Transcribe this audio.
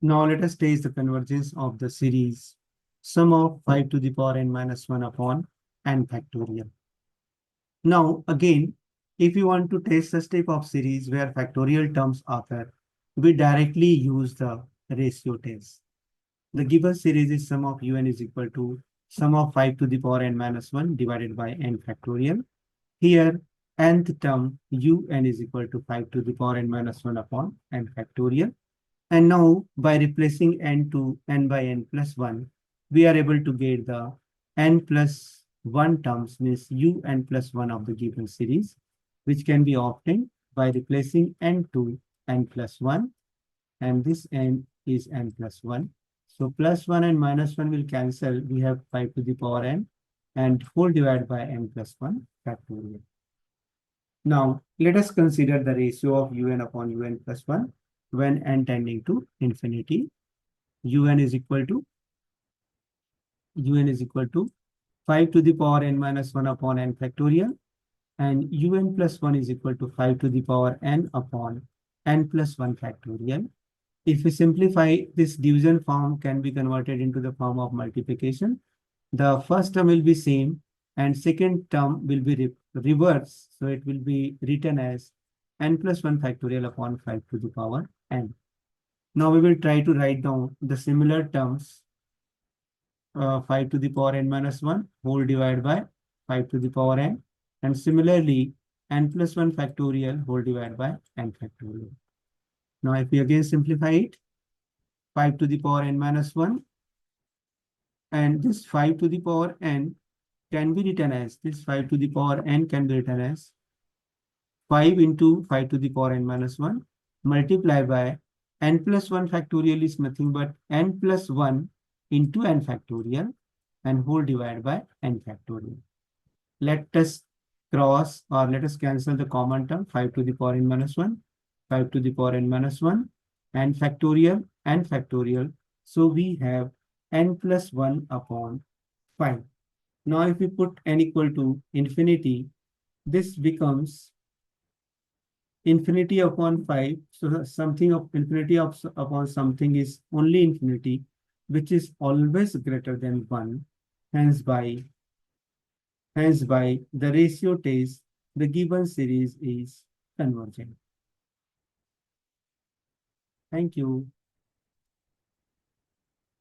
Now let us test the convergence of the series sum of 5 to the power n minus 1 upon n factorial. Now again, if you want to test such type of series where factorial terms occur, we directly use the ratio test. The given series is sum of un is equal to sum of 5 to the power n minus 1 divided by n factorial. Here nth term un is equal to 5 to the power n minus 1 upon n factorial. And now by replacing n to n by n plus 1, we are able to get the n plus 1 terms, means un plus 1 of the given series, which can be obtained by replacing n to n plus 1, and this n is n plus 1. So plus 1 and minus 1 will cancel. We have 5 to the power n and whole divided by n plus 1 factorial. Now let us consider the ratio of un upon un plus 1 when n tending to infinity. Un is equal to 5 to the power n minus 1 upon n factorial, and un plus 1 is equal to 5 to the power n upon n plus 1 factorial. If we simplify, this division form can be converted into the form of multiplication. The first term will be same and second term will be reverse. So it will be written as n plus 1 factorial upon 5 to the power n. Now we will try to write down the similar terms. 5 to the power n minus 1 whole divided by 5 to the power n, and similarly n plus 1 factorial whole divided by n factorial. Now if we again simplify it, 5 to the power n minus 1, and this 5 to the power n can be written as, this 5 to the power n can be written as 5 into 5 to the power n minus 1 multiplied by n plus 1 factorial is nothing but n plus 1 into n factorial and whole divided by n factorial. Let us cross, or let us cancel the common term 5 to the power n minus 1, 5 to the power n minus 1, n factorial, n factorial. So we have n plus 1 upon 5. Now if we put n equal to infinity, this becomes infinity upon 5. So something of infinity upon something is only infinity, which is always greater than 1. Hence by the ratio test, the given series is convergent. Thank you.